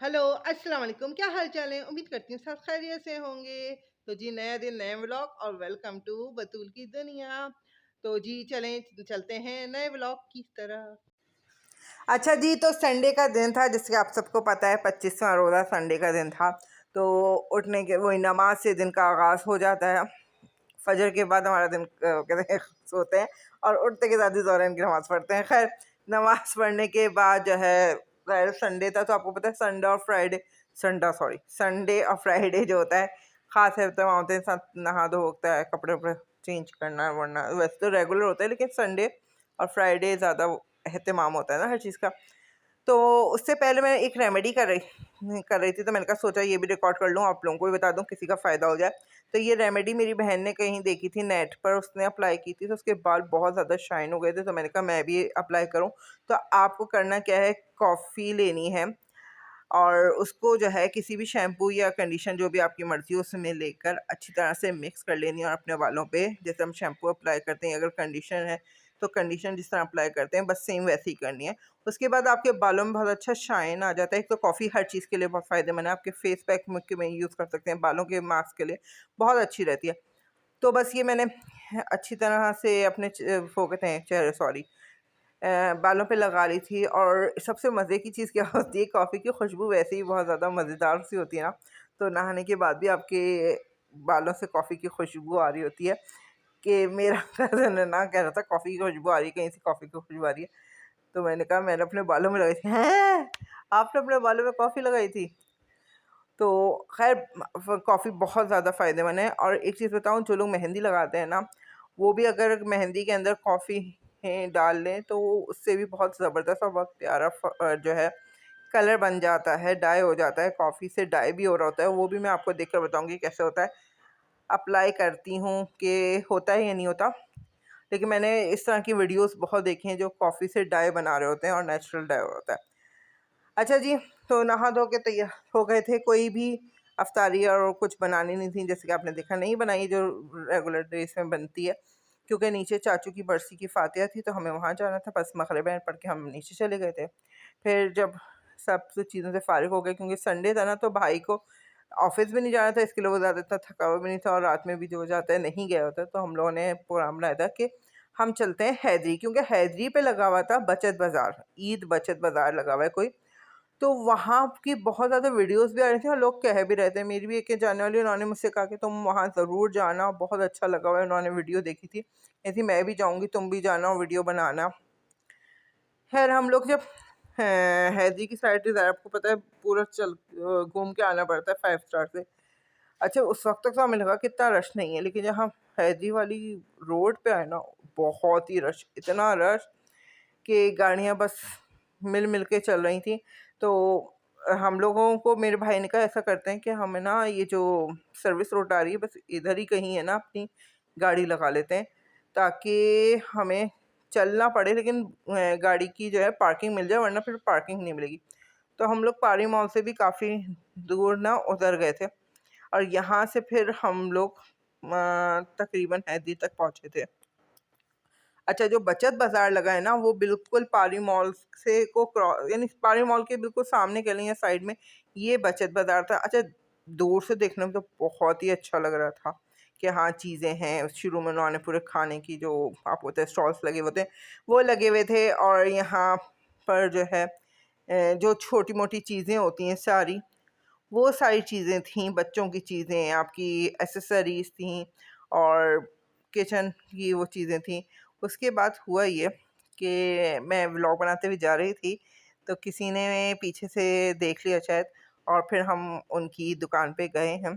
Hello, अस्सलाम वालेकुम। क्या हाल चाल है? उम्मीद करती हूँ सब खैरियत से होंगे। तो जी नया दिन नए व्लॉग और वेलकम टू बतूल की दुनिया। तो जी चलें चलते हैं नए व्लॉग की तरफ। अच्छा जी, तो संडे का दिन था, जैसे कि आप सबको पता है 25वां रोज़ा संडे का दिन था। तो उठने के वही नमाज से दिन का आगाज़ हो जाता है। फजर के बाद हमारा दिन कहते हैं सोते हैं और उठते के साथ ही ज़ोहर की नमाज़ पढ़ते हैं। खैर, नमाज़ पढ़ने के बाद जो है ज़ाहिर संडे था, तो आपको पता है संडे और फ्राइडे जो होता है ख़ास एहतमाम होते हैं, इंसान नहा धो होता है, कपड़े वपड़े चेंज करना वरना वैसे तो रेगुलर होता है, लेकिन संडे और फ्राइडे ज़्यादा एहतमाम होता है ना हर चीज़ का। तो उससे पहले मैं एक रेमेडी कर रही थी, तो मैंने कहा सोचा ये भी रिकॉर्ड कर लूँ, आप लोगों को भी बता दूँ, किसी का फ़ायदा हो जाए। तो ये रेमेडी मेरी बहन ने कहीं देखी थी नेट पर, उसने अप्लाई की थी, तो उसके बाल बहुत ज़्यादा शाइन हो गए थे। तो मैंने कहा मैं भी अप्लाई करूँ। तो आपको करना क्या है, कॉफ़ी लेनी है और उसको जो है किसी भी शैम्पू या कंडीशनर जो भी आपकी मर्ज़ी हो उसमें लेकर अच्छी तरह से मिक्स कर लेनी है और अपने बालों पे जैसे हम शैम्पू अप्लाई करते हैं, अगर कंडीशनर है तो कंडीशनर जिस तरह अप्लाई करते हैं बस सेम वैसे ही करनी है। उसके बाद आपके बालों में बहुत अच्छा शाइन आ जाता है। एक तो कॉफ़ी हर चीज़ के लिए बहुत फ़ायदेमंद है, आपके फेस पैक में यूज़ कर सकते हैं, बालों के मास्क के लिए बहुत अच्छी रहती है। तो बस ये मैंने अच्छी तरह से अपने वो कहते हैं चेहरे सॉरी बालों पे लगा ली थी। और सबसे मज़े की चीज़ क्या होती है, कॉफ़ी की खुशबू वैसे ही बहुत ज़्यादा मज़ेदार सी होती है ना, तो नहाने के बाद भी आपके बालों से कॉफ़ी की खुशबू आ रही होती है कि मेरा कज़न है ना कह रहा था कॉफ़ी की खुशबू आ रही है, कहीं से कॉफ़ी की खुशबू आ रही है। तो मैंने कहा मैंने अपने बालों में लगाई थी। हैं? आपने अपने बालों में कॉफ़ी लगाई थी? तो ख़ैर कॉफ़ी बहुत ज़्यादा फ़ायदेमंद है। और एक चीज़ बताऊँ, जो लोग मेहंदी लगाते हैं ना, वो भी अगर मेहंदी के अंदर कॉफ़ी डाल लें तो उससे भी बहुत ज़बरदस्त और बहुत प्यारा जो है कलर बन जाता है, डाई हो जाता है, कॉफ़ी से डाई भी हो रहा होता है। वो भी मैं आपको देख कर बताऊँगी कैसे होता है। अप्लाई करती हूँ कि होता है या नहीं होता, लेकिन मैंने इस तरह की वीडियोस बहुत देखी हैं जो कॉफ़ी से डाई बना रहे होते हैं और नेचुरल डाई होता है। अच्छा जी, तो नहा धो के तैयार हो गए थे, कोई भी अफ्तारी और कुछ बनानी नहीं थी, जैसे कि आपने देखा नहीं बनाई जो रेगुलर डेज में बनती है, क्योंकि नीचे चाचू की बरसी की फातिहा थी तो हमें वहाँ जाना था। बस मगरिब पढ़ के हम नीचे चले गए थे। फिर जब सब चीज़ों से फ़ारिग हो गए, क्योंकि संडे था ना, तो भाई को ऑफ़िस भी नहीं जाना था, इसके लिए वो ज़्यादा इतना थका हुआ भी नहीं था और रात में भी जो जाता है नहीं गया होता। तो हम लोगों ने प्रोग्राम बनाया था कि हम चलते हैं हैदरी, क्योंकि हैदरी पे लगा हुआ था बचत बाज़ार, ईद बचत बाज़ार लगा हुआ है कोई। तो वहाँ की बहुत ज़्यादा वीडियोस भी आ रही थी और लोग कह भी रहे थे, मेरी भी एक जानने वाली, उन्होंने मुझसे कहा कि तुम वहाँ ज़रूर जाना, बहुत अच्छा लगा हुआ है, उन्होंने वीडियो देखी थी, ऐसी मैं भी जाऊँगी, तुम भी जाना और वीडियो बनाना। खैर हम लोग जब हैदरी की साइड से, आपको पता है पूरा घूम के आना पड़ता है 5 स्टार से। अच्छा, उस वक्त तक तो हमें लगा कि इतना रश नहीं है, लेकिन जब हम हैदरी वाली रोड पे आए ना, बहुत ही रश, इतना रश कि गाड़ियाँ बस मिल मिल के चल रही थी। तो हम लोगों को, मेरे भाई ने कहा ऐसा करते हैं कि हमें ना ये जो सर्विस रोड आ रही है बस इधर ही कहीं है ना, अपनी गाड़ी लगा लेते हैं ताकि हमें चलना पड़े, लेकिन गाड़ी की जो है पार्किंग मिल जाए, वरना फिर पार्किंग नहीं मिलेगी। तो हम लोग पारी मॉल से भी काफ़ी दूर ना उतर गए थे और यहाँ से फिर हम लोग तकरीबन हैदरी तक पहुँचे थे। अच्छा, जो बचत बाज़ार लगा है ना, वो बिल्कुल पारी मॉल से को यानी पारी मॉल के बिल्कुल सामने कह लें या साइड में ये बचत बाज़ार था। अच्छा, दूर से देखने में तो बहुत ही अच्छा लग रहा था कि हाँ चीज़ें हैं। शुरू में उन्होंने पूरे खाने की जो आपको होते हैं स्टॉल्स लगे हुए थे वो लगे हुए थे, और यहाँ पर जो है जो छोटी मोटी चीज़ें होती हैं सारी, वो सारी चीज़ें थीं, बच्चों की चीज़ें, आपकी एसेसरीज़ थीं और किचन की वो चीज़ें थीं। उसके बाद हुआ ये कि मैं व्लॉग बनाते हुए जा रही थी, तो किसी ने पीछे से देख लिया शायद, और फिर हम उनकी दुकान पे गए हैं।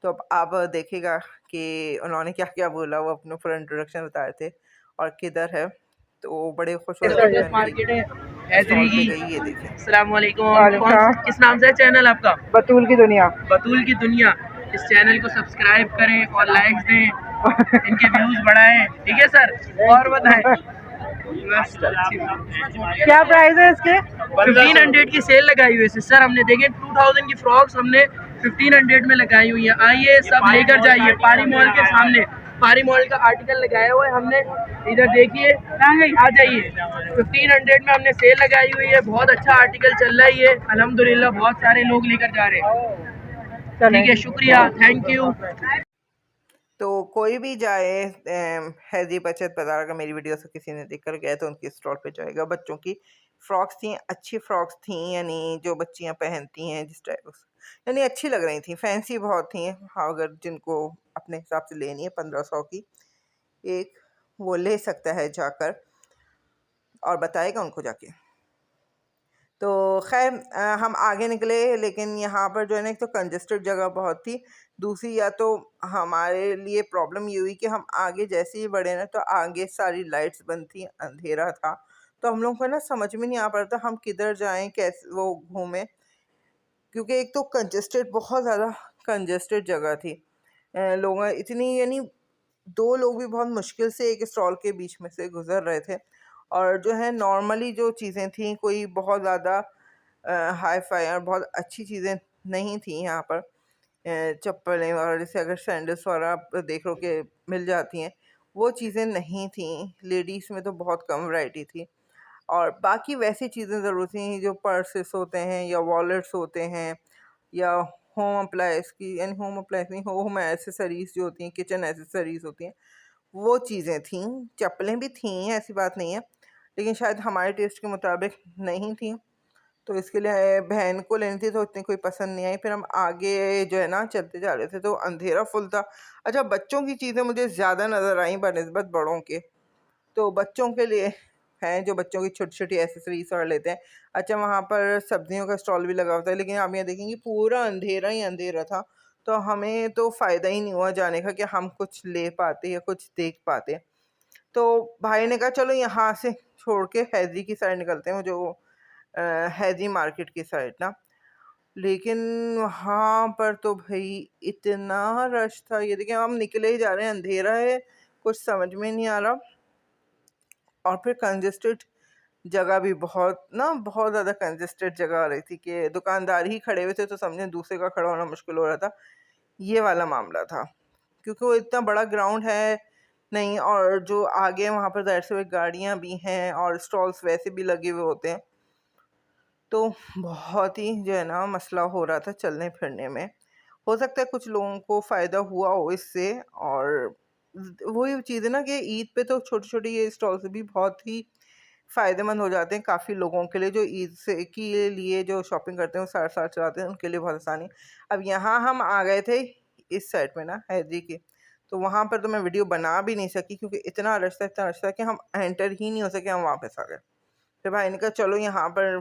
तो अब आप देखिएगा कि उन्होंने क्या-क्या बोला, वो अपना पूरा इंट्रोडक्शन बता रहे थे और किधर है, तो बड़े खुश हो रहे थे कि मैं मार्केट है उनकी हैदरी स्टॉल पे की। गई, ये देखें। अस्सलाम वालेकुम। किस नाम से है चैनल आपका? बतूल की दुनिया। बतूल की दुनिया। इस चैनल को सब्सक्राइब करें और लाइक्स दें, इनके व्यूज बढ़ाएं, ठीक है सर? और बताएं। क्या प्राइस है इसके? 1500 की सेल लगाई हुई है सर, हमने देखे 2000 की फ्रॉक्स हमने 1500 में लगाई हुई है। आइए सब लेकर जाइए, पारी मॉल के सामने पारी मॉल का आर्टिकल लगाया हुआ है हमने, इधर देखिए, आ जाइए। 1500 में हमने सेल लगाई हुई है। बहुत अच्छा आर्टिकल चल रहा है ये, अल्हम्दुलिल्लाह बहुत सारे लोग लेकर जा रहे हैं। ठीक है, शुक्रिया, थैंक यू। तो कोई भी जाए हैदी बचत बाज़ार, अगर मेरी वीडियो से किसी ने देख कर गया तो उनकी स्टॉल पे जाएगा। बच्चों की फ्रॉक्स थी, अच्छी फ्रॉक्स थी, यानी जो बच्चियां पहनती हैं जिस टाइप, यानी अच्छी लग रही थी, फैंसी बहुत थी। हाँ, अगर जिनको अपने हिसाब से लेनी है 1500 की एक, वो ले सकता है जाकर और बताएगा उनको जाके। तो खैर हम आगे निकले, लेकिन यहाँ पर जो है ना, एक तो कंजस्टेड जगह बहुत थी, दूसरी या तो हमारे लिए प्रॉब्लम ये हुई कि हम आगे जैसे ही बढ़े ना, तो आगे सारी लाइट्स बंद थी, अंधेरा था, तो हम लोग को ना समझ में नहीं आ पा रहा था हम किधर जाएं, कैसे वो घूमें, क्योंकि एक तो कंजस्टेड, बहुत ज़्यादा कंजस्टेड जगह थी। लोग इतनी, यानी दो लोग भी बहुत मुश्किल से एक स्टॉल के बीच में से गुजर रहे थे। और जो है नॉर्मली जो चीज़ें थी, कोई बहुत ज़्यादा हाई फाई और बहुत अच्छी चीज़ें नहीं थी यहाँ पर। चप्पलें और जैसे अगर सैंडल्स वगैरह आप देख लो कि मिल जाती हैं, वो चीज़ें नहीं थी। लेडीज़ में तो बहुत कम वैरायटी थी, और बाकी वैसी चीज़ें ज़रूर थी जो पर्सेस होते हैं या वॉलेट्स होते हैं या होम अप्लायंस की, यानी होम अप्लायंस नहीं, होम एसेसरीज़ जो होती हैं, किचन एसेसरीज़ होती हैं, वो चीज़ें थीं। चप्पलें भी थीं, ऐसी बात नहीं है, लेकिन शायद हमारे टेस्ट के मुताबिक नहीं थी, तो इसके लिए बहन को लेनी थी, तो इतनी कोई पसंद नहीं आई। फिर हम आगे जो है ना चलते जा रहे थे, तो अंधेरा फुल था। अच्छा, बच्चों की चीज़ें मुझे ज़्यादा नज़र आई बनिस्बत बड़ों के, तो बच्चों के लिए हैं जो बच्चों की छोटी-छोटी एक्सेसरीज़ और लेते हैं। अच्छा, वहाँ पर सब्जियों का स्टॉल भी लगा होता है, लेकिन आप यहाँ देखेंगे पूरा अंधेरा ही अंधेरा था, तो हमें तो फ़ायदा ही नहीं हुआ जाने का कि हम कुछ ले पाते या कुछ देख पाते। तो भाई ने कहा चलो यहाँ से छोड़ के हैदरी की साइड निकलते हैं, जो हैदरी मार्केट की साइड ना। लेकिन वहाँ पर तो भई इतना रश था, ये देखिए हम निकले ही जा रहे हैं, अंधेरा है, कुछ समझ में नहीं आ रहा। और फिर कंजेस्टेड जगह भी बहुत ना, बहुत ज़्यादा कंजेस्टेड जगह आ रही थी कि दुकानदार ही खड़े हुए थे, तो समझें दूसरे का खड़ा होना मुश्किल हो रहा था। ये वाला मामला था, क्योंकि वो इतना बड़ा ग्राउंड है नहीं, और जो आगे वहाँ पर ज़ाहिर से गाड़ियाँ भी हैं और स्टॉल्स वैसे भी लगे हुए होते हैं, तो बहुत ही जो है ना मसला हो रहा था चलने फिरने में। हो सकता है कुछ लोगों को फ़ायदा हुआ हो इससे, और वही चीज़ है ना कि ईद पे तो छोटी-छोटी ये स्टॉल्स भी बहुत ही फ़ायदेमंद हो जाते हैं काफ़ी लोगों के लिए, जो ईद से के लिए जो शॉपिंग करते हैं, वो साथ-साथ चलाते हैं, उनके लिए बहुत आसानी। अब यहाँ हम आ गए थे इस साइड में ना हैदरी के, तो वहाँ पर तो मैं वीडियो बना भी नहीं सकी, क्योंकि इतना रश था कि हम एंटर ही नहीं हो सके, हम वापस आ गए। फिर भाई ने कहा चलो यहाँ पर,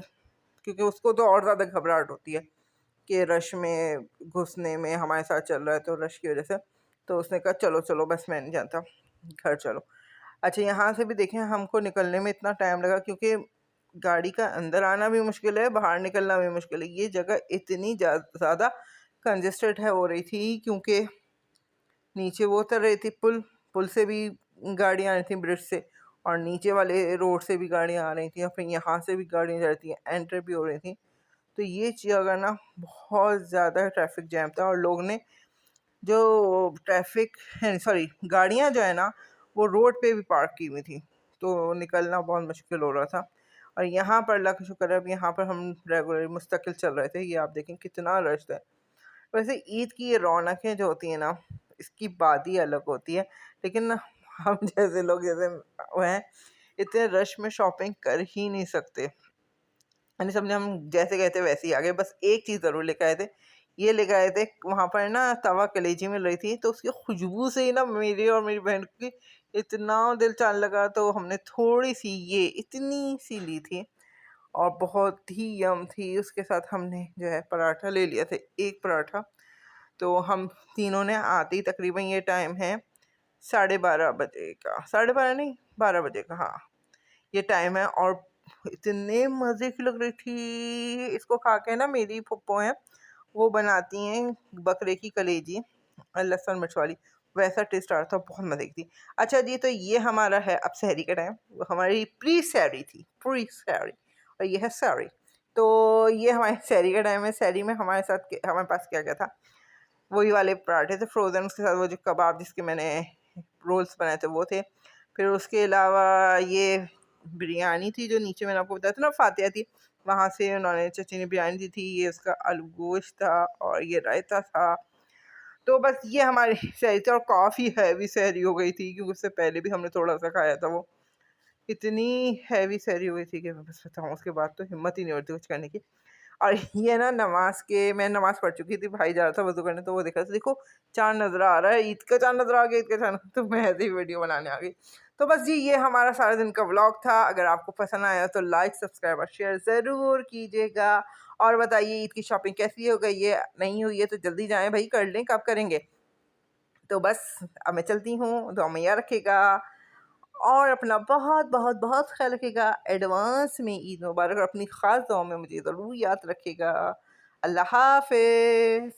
क्योंकि उसको तो और ज़्यादा घबराहट होती है कि रश में घुसने में, हमारे साथ चल रहा है तो रश की वजह से, तो उसने कहा चलो चलो बस मैं नहीं जानता, घर चलो। अच्छा, यहाँ से भी देखें हमको निकलने में इतना टाइम लगा, क्योंकि गाड़ी का अंदर आना भी मुश्किल है, बाहर निकलना भी मुश्किल है। ये जगह इतनी ज़्यादा कंजेस्टेड है हो रही थी, क्योंकि नीचे वो उतर रही थी, पुल से भी गाड़ियाँ आ रही थी, ब्रिज से, और नीचे वाले रोड से भी गाड़ियाँ आ रही थी, और फिर यहाँ से भी गाड़ियाँ जा रही थी, एंटर भी हो रही थी। तो ये जगह ना बहुत ज़्यादा ट्रैफिक जैम था, और लोग ने जो ट्रैफिक सॉरी गाड़ियाँ जो है ना, वो रोड पे भी पार्क की हुई थी, तो निकलना बहुत मुश्किल हो रहा था। और यहाँ पर अल्लाह का शुक्र है, अब यहाँ पर हम रेगुलर मुस्तकिल चल रहे थे। ये आप देखें कितना रश है। वैसे ईद की ये रौनकें जो होती हैं ना, इसकी बात ही अलग होती है, लेकिन ना हम जैसे लोग जैसे वो हैं, इतने रश में शॉपिंग कर ही नहीं सकते। यानी समझे हम जैसे गए थे वैसे ही आ गए। बस एक चीज़ ज़रूर लेके आए थे, ये लेके आए थे, वहाँ पर ना तवा कलेजी मिल रही थी, तो उसकी खुशबू से ही ना मेरी और मेरी बहन की इतना दिल चाहने लगा, तो हमने थोड़ी सी ये इतनी सी ली थी, और बहुत ही यम थी। उसके साथ हमने जो है पराठा ले लिया था, एक पराठा। तो हम तीनों ने आते ही, तकरीबन ये टाइम है 12:30 बजे का, 12:30 नहीं 12 बजे का, हाँ ये टाइम है। और इतने मज़े की लग रही थी, इसको खा के ना, मेरी फुप्पो हैं, वो बनाती हैं बकरे की कलेजी लहसुन मिर्च वाली, वैसा टेस्ट आ रहा था, बहुत मज़े की थी। अच्छा जी, तो ये हमारा है अब सहरी का टाइम, हमारी प्री सहरी थी, प्री सहरी, और ये है सहरी। तो ये हमारी सहरी का टाइम है। सहरी में हमारे साथ हमारे पास क्या क्या था, वही वाले पराठे थे फ्रोज़न, उसके साथ वो जो कबाब जिसके मैंने रोल्स बनाए थे वो थे। फिर उसके अलावा ये बिरयानी थी जो नीचे मैंने आपको बताया था ना फातिहा थी, वहाँ से उन्होंने चाची ने बिरयानी दी थी। ये उसका आलू गोश्त था और ये रायता था। तो बस ये हमारी सहरी थी और काफ़ी हैवी सहरी हो गई थी क्योंकि उससे पहले भी हमने थोड़ा-सा खाया था। वो इतनी हैवी सहरी हो गई थी कि मैं बस बताऊँ, उसके बाद तो हिम्मत ही नहीं होती कुछ करने की। और ये ना मैं नमाज़ पढ़ चुकी थी, भाई जा रहा था वज़ू करने, तो वो देखा देखो चाँद नज़र आ रहा है, ईद का चाँद नज़र आ गया, ईद का चाँद, तो मैं ऐसे ही वीडियो बनाने आ गई। तो बस जी ये हमारा सारा दिन का व्लॉग था। अगर आपको पसंद आया तो लाइक, सब्सक्राइब और शेयर ज़रूर कीजिएगा। और बताइए ईद की शॉपिंग कैसी हो गई है? नहीं हुई है तो जल्दी जाएँ भई, कर लें, कब करेंगे? तो बस अब मैं चलती हूँ, दुआ में याद रखिएगा और अपना बहुत बहुत बहुत ख्याल रखिएगा। एडवांस में ईद मुबारक और अपनी ख़ास दुआ में मुझे ज़रूर याद रखिएगा। अल्लाह हाफ़िज़।